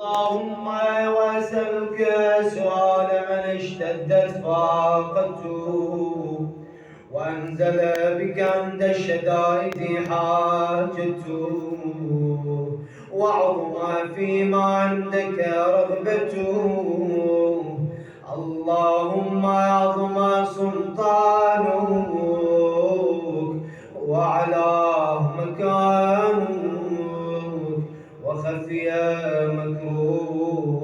اللهم واسألك سؤال من اشتدت فاقته وأنزل بك عند الشدائد حاجته وعظم فيما عندك رغبته. اللهم عظم سلطانك وعلى مكانك وخفي مكروه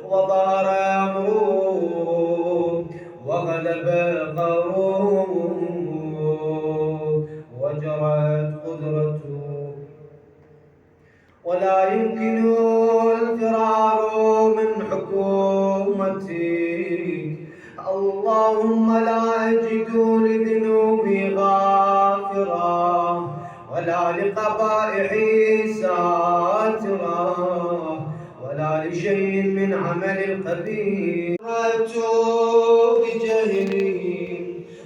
وظهر أمره وغلب قهره وجرت قدرته ولا يمكن الفرار من حكومتك. اللهم لا أجد لذنوبي غافرا ولا لقبائحي ساترا ولا لشيء من عمل القبيح. مررت بجهلي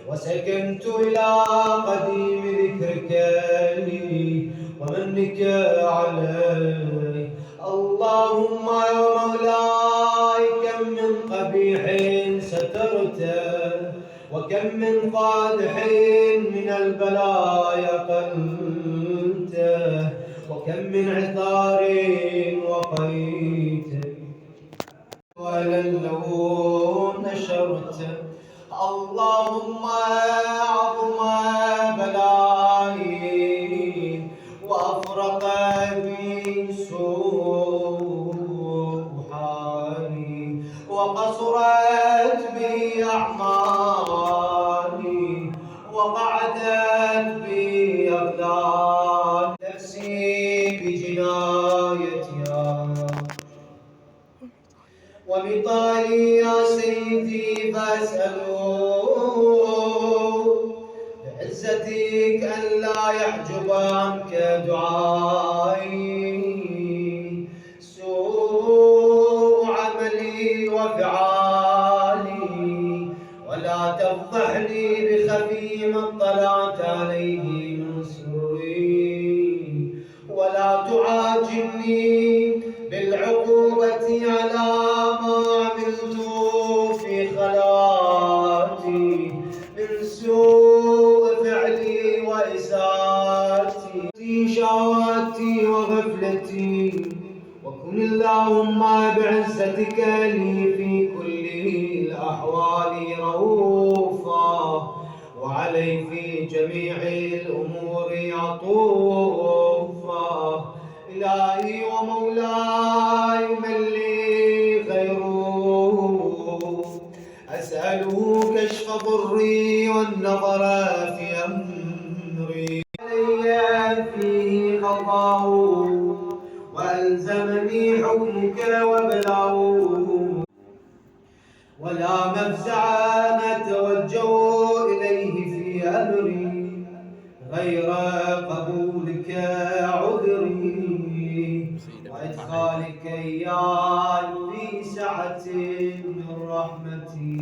وسكنت إلى قديم ذكرك لي ومنك علي. اللهم يا مولاي كم من قبيح سترته وكم من قادح من البلايا قلته وكم من عثار وقيته ولله نشرته. اللهم عظم بلائي وأفرق بي سوء حالي وقصرت بي أعمالي وقعدت بي أغلال نفسي بجنايتها وبطالي يا سيدي فاسألوه بعزتك أن لا يحجب عنك دعائي سوء عملي وفعالي ولا تفضحني بخفي ما اطلعت عليه من سري ولا تعاجلني بالعقوبة على ما عملت في خلاتي من سوء فعلي وإساءتي شهواتي وغفلتي. وكن اللهم بعزتك لي في كل الأحوال رؤوفا وعلي في جميع الأمور عطوفا. إلهي ومولاي من لي غيره أسأله كشف ضري والنظر في أمري علي فيه قضاء وألزمني حكمك وبلاغه ولا مفزع نتوجه إليه في أمري غير قبولك عذري وإدخالك إياي في سعة من رحمتي.